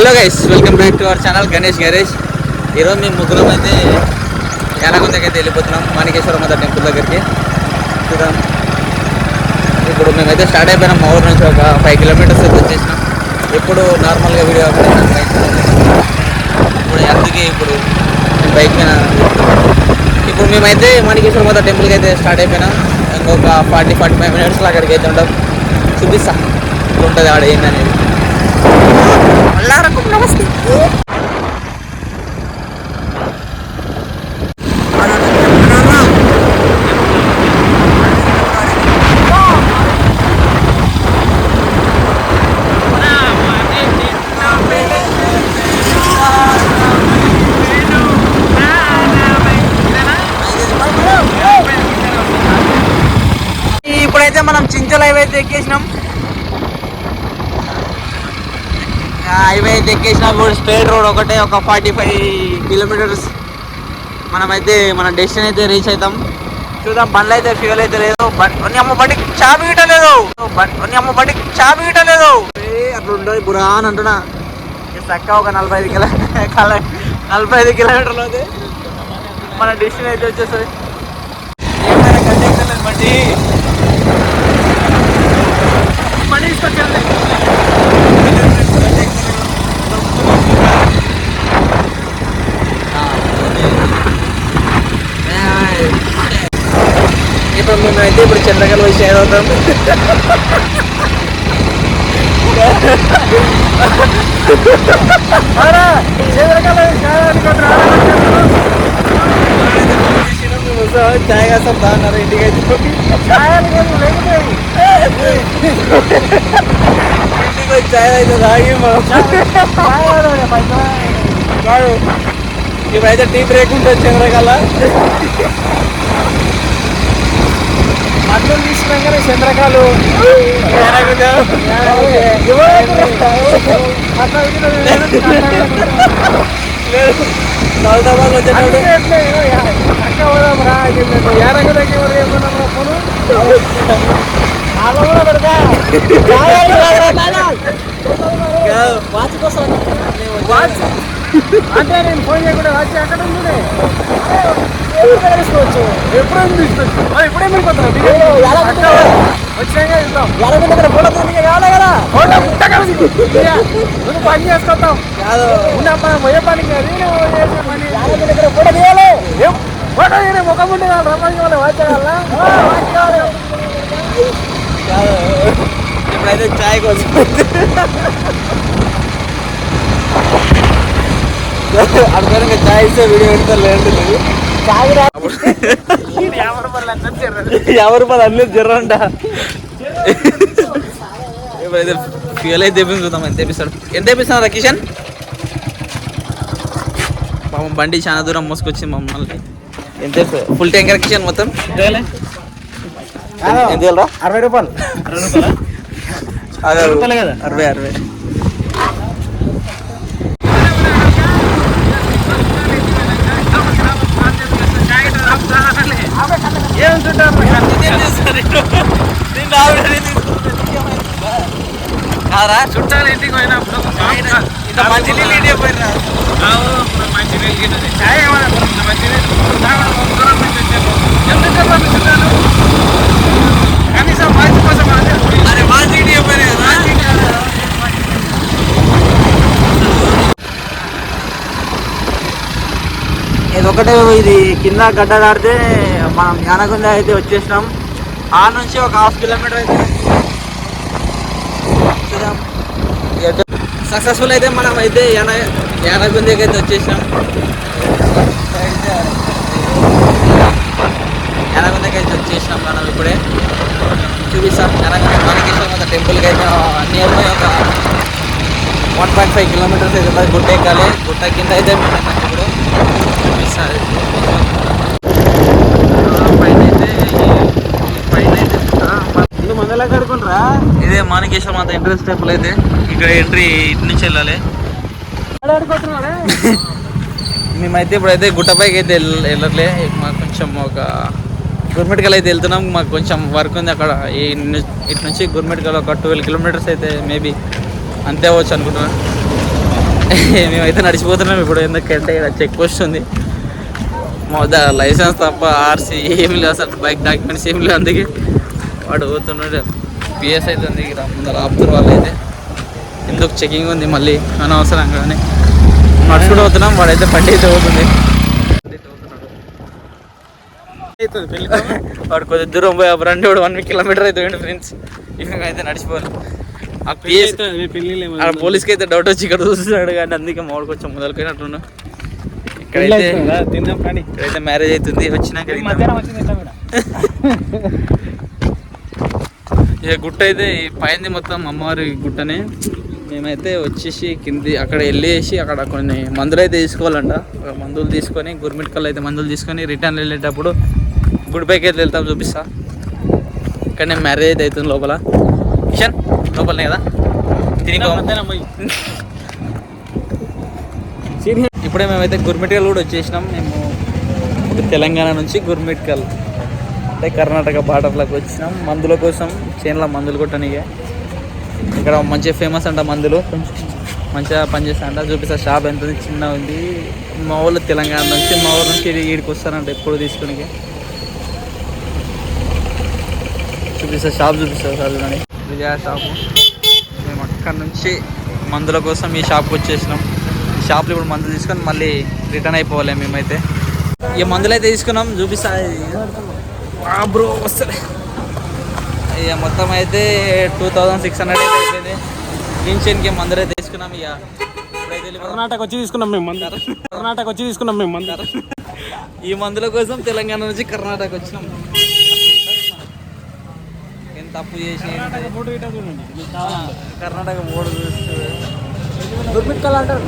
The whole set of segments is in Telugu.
Hello guys, welcome back to our channel Ganesh garage. ఈరోజు మేము ముగ్గురం అయితే యానగుందకి అయితే వెళ్ళిపోతున్నాం, మాణికేశ్వర మాత టెంపుల్ దగ్గరికి. చూద్దాం. ఇప్పుడు మేమైతే స్టార్ట్ అయిపోయినాం. మా ఊరు నుంచి ఒక 5 కిలోమీటర్స్ అయితే వచ్చేసినాం. ఎప్పుడు నార్మల్గా వీడియో ఇప్పుడు అందుకే ఇప్పుడు బైక్ మీద ఇప్పుడు మేమైతే మాణికేశ్వర మాత టెంపుల్కి అయితే స్టార్ట్ అయిపోయినాం. ఇంకొక 40-45 మినిట్స్లో అక్కడికి అయితే ఉంటాం. చూపిస్తా ఉంటుంది ఆడ ఏందనేది. నమస్తే. ఇప్పుడైతే మనం చించల్ హైవే అయితే ఎక్కేసినాం. హైవే అయితే ఎక్కేసినాం. స్ట్రైట్ రోడ్ ఒకటే, ఒక 45 కిలోమీటర్స్ మనమైతే మన డెస్టినేషన్ అయితే రీచ్ అవుతాం. చూద్దాం. బండ్లు అయితే ఫ్యూల్ అయితే లేదు. అమ్మ బండికి చాబి గిట్టలేదు. అట్లా ఉంటుంది బురా అని అంటున్నా. చక్క ఒక 45 కిలోమీటర్లు అయితే మన డెస్టినేషన్ అయితే వచ్చేస్తుంది. ఏమైనా కండక్టర్లేదు బండి తీసుకొచ్చారు. ఇప్పుడు మేమైతే చంద్రకళ వచ్చి ఏదవుతాం. ఛాయ్ కాస్తాం అన్నారు. ఇంటికి అయితే ఛాయ్ అయితే తాగి ఇప్పుడైతే టీ బ్రేక్ ఉంటుంది చంద్రకళ. అన్నం తీసుకున్నాక చంద్రకాలు దౌలతాబాద్ వచ్చేటప్పుడు అంటే నేను ఫోన్ చేయకుండా వచ్చి అక్కడ ఉండే తీసుకోవచ్చు. ఎప్పుడేమి తీసుకోవచ్చు. ఎప్పుడేమి వెళ్ళిపోతున్నాం వచ్చినాక వెళ్తాం. ఫోటో కావాలి కదా, ఫోటో పని చేసుకుంటాం. మనం పోయే పని కాదు, ఫోటో తీయాలి. ఫోటో ముఖం ఉంటే రమ్మంటే వచ్చేయాలా. ఇప్పుడైతే ఛాయ్ కోసం అనుకోని ఛాయ్ ఇస్తే వీడియో పెడతారు. లేదు 50 రూపాయలు అన్నీ జర్రంట. ఇప్పుడైతే ఫ్యూల్ అయితే తెప్పించుకుందాం. ఎంత తెప్పిస్తాడు? ఎంత తెప్పిస్తున్నారు కిషన్? పాపం బండి చాలా దూరం మోసుకొచ్చింది మమ్మల్ని. ఎంత ఫుల్ ట్యాంకర్ కిషన్ మొత్తం ఎంత 60 రూపాయలు. 60 కదా, 60. చుట్టాలు ఇంటికి పోయినప్పుడు ఇంత మంచి నీళ్ళు ఇంటికి పోయినా మంచి నీళ్ళు కనీసం మంచి కోసం అరే మంచి ఇంటికి పోయినా. ఇది ఒకటే, ఇది కింద గడ్డ దాడితే మనం యానగుంద అయితే వచ్చేసినాం. ఆ నుంచి ఒక 1/2 కిలోమీటర్ అయితే సక్సెస్ఫుల్ అయితే మనం అయితే యానగుందకి అయితే వచ్చేసినాం. యానగుందకి అయితే వచ్చేసినాం మనం ఇప్పుడే. చూపిస్తాం. యానగుంద మాణికేశ్వర మాత టెంపుల్కి అయితే నియర్ బై ఒక 1.5 కిలోమీటర్స్ అయితే గుట్ట ఎక్కాలి. గుట్ట కింద అయితే మనం ఇప్పుడు చూపిస్తారు. మందలా కడుకుంటారా? ఇదే మాణికేశ్వర మాత ఎంట్రన్స్ టెంపుల్ అయితే. ఇక్కడ ఎంట్రీ ఇటు నుంచి వెళ్ళాలి. మేమైతే ఇప్పుడైతే గుట్టపైకి అయితే వెళ్ళట్లే. మాకు కొంచెం ఒక గుర్మిట్కల్ అయితే వెళ్తున్నాం. మాకు కొంచెం వర్క్ ఉంది అక్కడ. ఇటు నుంచి గుర్మిట్కల్ ఒక 12 కిలోమీటర్స్ అయితే మేబీ అంతే అవ్వచ్చు అనుకుంటున్నాను. మేమైతే నడిచిపోతున్నాం ఇప్పుడు, ఎందుకంటే ఇక్కడ చెక్ పోస్ట్ ఉంది. లైసెన్స్ తప్ప ఆర్సీ ఏమి లేదు, అసలు బైక్ డాక్యుమెంట్స్ ఏమి లేవు. అందుకే వాడు పోతున్నాడు. పిఎస్ అయితే ఉంది ఇక్కడ ముందర ఆపుతారు వాళ్ళు. అయితే ఎందుకు చెకింగ్ ఉంది మళ్ళీ అనవసరంగానే నడుచుకుంటూ పోతున్నాం. వాడైతే బండి అయితే పోతుంది. వాడు కొద్ది దూరం పోయి రండి, వాడు 1 కిలోమీటర్ అవుతుంది ఫ్రెండ్స్. మేమైతే నడిచిపోవాలి. ఆ పిఎస్ పోలీస్కి అయితే డౌట్ వచ్చి ఇక్కడ చూస్తున్నాడు, కానీ అందుకే మామిడి కొంచెం మొదలుపోయినట్లున్నా. ఇక్కడైతే మ్యారేజ్ అవుతుంది. వచ్చినాక ఇక గుట్ట అయితే పైంది మొత్తం అమ్మవారి గుట్టనే. మేమైతే వచ్చేసి కింది అక్కడ వెళ్ళేసి అక్కడ కొన్ని మందులు అయితే తీసుకోవాలంట. మందులు తీసుకొని గుర్మిట్కల్ అయితే మందులు తీసుకొని రిటర్న్ వెళ్ళేటప్పుడు గుడి పైకి అయితే వెళ్తాం, చూపిస్తా. ఇక్కడ నేను మ్యారేజ్ అయితే అవుతుంది లోపల. కిషన్ లోపలనే కదా ఇప్పుడే మేమైతే గుర్మిట్కల్ కూడా వచ్చేసినాం. మేము తెలంగాణ నుంచి గుర్మిట్కల్ అంటే కర్ణాటక బార్డర్లోకి వచ్చినాం. మందుల కోసం చేనుల మందులు కొట్టనిగా. ఇక్కడ మంచిగా ఫేమస్ అంట మందులు, కొంచెం మంచిగా పనిచేస్తా అంట. చూపిస్తా షాప్ ఎంత ఉంది, చిన్న ఉంది. మా వాళ్ళు తెలంగాణ నుంచి, మా ఊరు నుంచి వీడికి వస్తారంట ఎప్పుడు తీసుకుని. చూపిస్తా షాప్, చూపిస్తా సార్ చూడండి, విజయ షాపు. మేము అక్కడ నుంచి మందుల కోసం ఈ షాప్కి వచ్చేసినాం. ఈ షాప్లో ఇప్పుడు మందులు తీసుకొని మళ్ళీ రిటర్న్ అయిపోవాలి. మేమైతే ఈ మందులు అయితే తీసుకున్నాం, చూపిస్తా బ్రో వస్తుంది. ఇక మొత్తం అయితే 2600 అయితే అయిపోయింది. కించెన్కి మందులు అయితే తీసుకున్నాం. ఇక కర్ణాటక వచ్చి తీసుకున్నాం మేము మందు. ఈ మందుల కోసం తెలంగాణ నుంచి కర్ణాటక వచ్చినాం. ఏం తప్పు చేసి కర్ణాటక బోర్డు చూస్తూ గుర్మిట్కల్ అంటారు.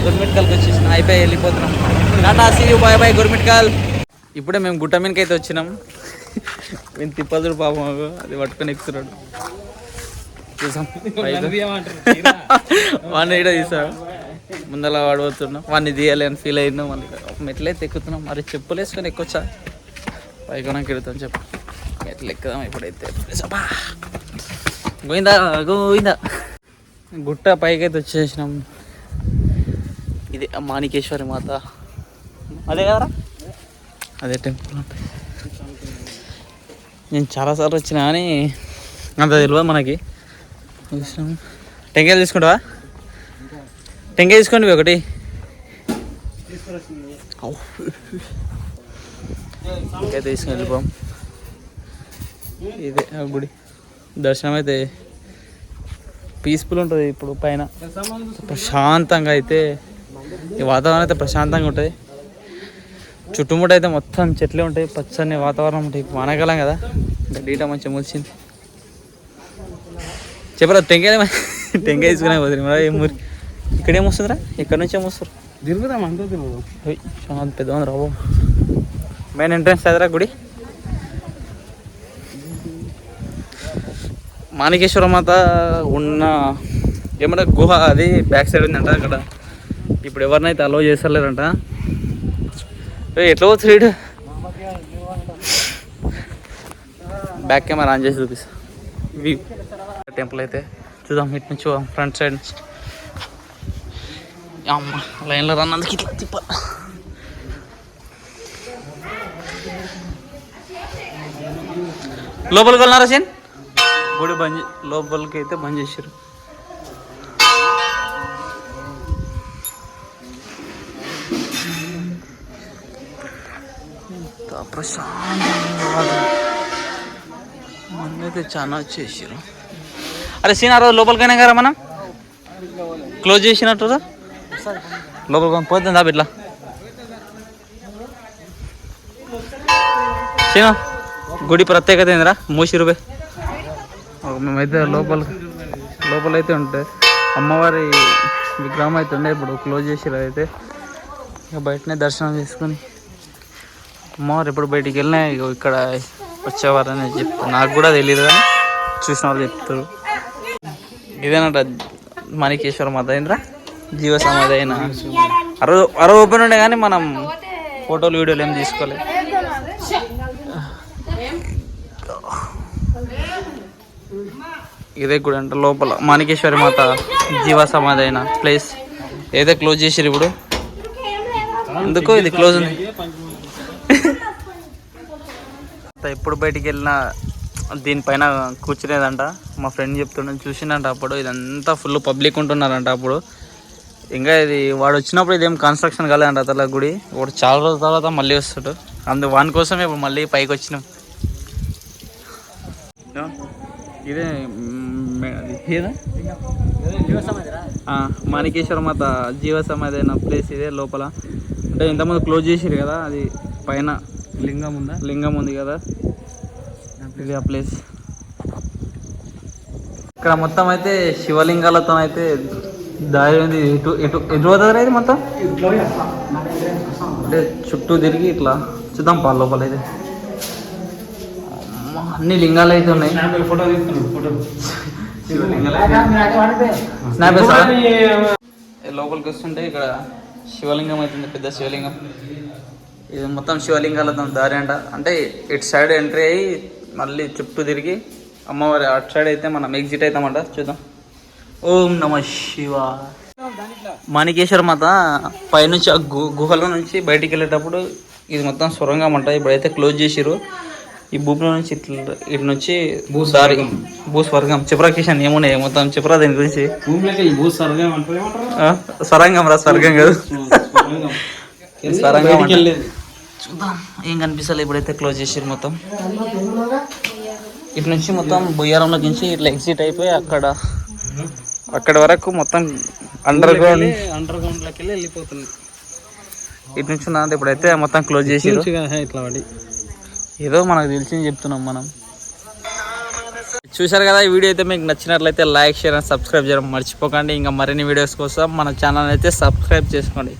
గుర్మిట్కల్కి వచ్చేసిన అయిపోయి వెళ్ళిపోతున్నాం. Tata see you, bye bye Gurmitkal. ఇప్పుడే మేము గుట్ట మీదకి అయితే వచ్చినాం. మేము తిప్పదుడు పాపం అది పట్టుకొని ఎక్కుతున్నాడు. చూసాం వాడిని ఇక్కడ తీసాడు, ముందర వాడు పోతున్నాం. వాడిని తీయాలని ఫీల్ అయినాం. మళ్ళీ మెట్లయితే ఎక్కుతున్నాం. మరి చెప్పులు వేసుకొని ఎక్కొచ్చా, పైకొనకి ఎడుతాం. చెప్పు మెట్లు ఎక్కుదాం ఇప్పుడైతే. గోయిందా గోయిందా. గుట్ట పైకి అయితే వచ్చేసినాం. ఇది మాణికేశ్వరి మాత, అదే కదరా, అదే టెంపుల్. నేను చాలాసార్లు వచ్చినా కానీ అంత తెలియదు మనకి. టెంకాయలు తీసుకుంటావా? టెంకాయ తీసుకోండి ఒకటి. టెంకాయ తీసుకుని వెళ్ళిపోం. ఇదే గుడి దర్శనం అయితే పీస్ఫుల్ ఉంటుంది. ఇప్పుడు పైన ప్రశాంతంగా అయితే ఈ వాతావరణం అయితే ప్రశాంతంగా ఉంటుంది. చుట్టుముట్టు అయితే మొత్తం చెట్లే ఉంటాయి, పచ్చని వాతావరణం ఉంటాయి. వానాకాలం కదా, డీటా మంచిగా మొలిచింది. చెప్పరా టెంకాయ తీసుకునే పోతుంది. మరి ఏం ఊరి ఇక్కడ ఏమొస్తుందిరా? ఎక్కడి నుంచి ఏమొస్తారు? తిరుగుదాం అంతా తిరుగుదాం. చాలా పెద్ద ఉంది రాబో. మెయిన్ ఎంట్రన్స్ అదరా గుడి. మాణికేశ్వర మాత ఉన్న ఏమంటే గుహ అది బ్యాక్ సైడ్ ఉందంట. అక్కడ ఇప్పుడు ఎవరినైతే అలో చేస్తలేరంట. ఎట్లా పోతుంది? బ్యాక్ కెమెరా ఆన్ చేసి చూపిస్తా. వ్యూ టెంపుల్ అయితే చూద్దాం. ఇటు నుంచి ఫ్రంట్ సైడ్ నుంచి. అమ్మ లైన్లో రన్నందుకు ఇట్లా తిప్ప. లోపలికి వెళ్ళినారా సేన్? గుడి బంద్, లోపలికి అయితే బంద్ చేశారు. ప్రశాంతంగా అయితే చాలా చేసారు. అరే సీన్, ఆ రోజు లోపలికైనా కదా మనం క్లోజ్ చేసినట్టు లోపలికి పోతుందా ఇట్లా? సీనా గుడి ప్రత్యేకత ఏందిరా? మూసిరుపై మేమైతే లోపలైతే ఉంటాయి. అమ్మవారి విగ్రహం అయితే ఉండే, ఇప్పుడు క్లోజ్ చేసారు. అయితే ఇక బయటనే దర్శనం చేసుకుని అమ్మవారు ఎప్పుడు బయటికి వెళ్ళినా ఇక్కడ వచ్చేవారని చెప్తారు. నాకు కూడా తెలియదు కానీ చూసిన వాళ్ళు చెప్తారు. ఇదేనట మాణికేశ్వర మాత ఏంద్రా, జీవ సమాధి అయినా. అరవై ఓపెన్ ఉండే కానీ మనం ఫోటోలు వీడియోలు ఏం తీసుకోలేదు. ఇదే గుడి అంట లోపల మాణికేశ్వరి మాత జీవ సమాధి అయిన ప్లేస్. ఏదో క్లోజ్ చేసిరు ఇప్పుడు, ఎందుకో ఇది క్లోజ్ ఉంది. ఎప్పుడు బయటికి వెళ్ళినా దీనిపైన కూర్చునేదంట. మా ఫ్రెండ్ చెప్తుండే చూసిండంట. అప్పుడు ఇదంతా ఫుల్ పబ్లిక్ ఉంటున్నారంట అప్పుడు. ఇంకా ఇది వాడు వచ్చినప్పుడు ఇదేం కన్స్ట్రక్షన్ కాలేదంట అతల గుడి. వాడు చాలా రోజుల తర్వాత మళ్ళీ వస్తాడు. వాని కోసమే ఇప్పుడు మళ్ళీ పైకి వచ్చినాం. ఇదే మాణికేశ్వర మాత జీవ సమాధి అయిన ప్లేస్ ఇదే లోపల. అంటే ఇంతకుముందు క్లోజ్ చేసిరు కదా, అది పైన లింగం ఉంది కదా, ఇది ఆ ప్లేస్. ఇక్కడ మొత్తం అయితే శివలింగాలతో అయితే దారి ఉంది. ఎటు ఎటు ఎటు పోతుంది ఇది మొత్తం, అంటే చుట్టూ తిరిగి ఇట్లా చూద్దాం పా లోపల అయితే. అన్ని లింగాలు అయితే ఉన్నాయి. లోపలికి వస్తుంటే ఇక్కడ శివలింగం అవుతుంది, పెద్ద శివలింగం. ఇది మొత్తం శివలింగాలతో దారి అంట. అంటే ఇటు సైడ్ ఎంట్రీ అయ్యి మళ్ళీ చుట్టూ తిరిగి అమ్మవారి అటు సైడ్ అయితే మనం ఎగ్జిట్ అవుతామంట. చూద్దాం. ఓం నమ శివ. మాణికేశ్వర మాత పైనుంచి ఆ గుహలో నుంచి బయటికి వెళ్ళేటప్పుడు ఇది మొత్తం సొరంగం అంట. ఇప్పుడైతే క్లోజ్ చేసిరు. ఈ భూమిలో నుంచి ఇటు నుంచి భూస్వర్గం చెప్పరా కిషన్, ఏమున్నాయి మొత్తం చెప్పరా దీని గురించి. స్వరంగం రా, స్వర్గం కాదు స్వరంగం. చూద్దాం ఏం కనిపిస్తలే. ఇప్పుడైతే క్లోజ్ చేసిరు మొత్తం. ఇటు నుంచి మొత్తం బొయ్యారంలోకి నుంచి ఇట్లా ఎగ్జిట్ అయిపోయి అక్కడ వరకు మొత్తం అండర్ గ్రౌండ్లోకి వెళ్ళి వెళ్ళిపోతుంది. ఇటు నుంచి ఉన్నది. ఇప్పుడైతే మొత్తం క్లోజ్ చేసిరు. ఇట్లా ఏదో మనకు తెలిసింది చెప్తున్నాం మనం. చూశారు కదా, ఈ వీడియో అయితే మీకు నచ్చినట్లయితే లైక్, షేర్ అండ్ సబ్స్క్రైబ్ చేయడం మర్చిపోకండి. ఇంకా మరిన్ని వీడియోస్ కోసం మన ఛానల్ అయితే సబ్స్క్రైబ్ చేసుకోండి.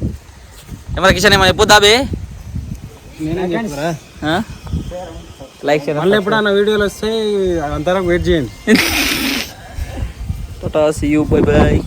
ఏమన్నా కిషన్ ఏమన్నా చెప్పు దాబే, లైక్ షేర్. మళ్ళీ ఎప్పుడన్నా వీడియోలు వస్తే అంతవరకు వెయిట్ చేయండి. See you, bye bye.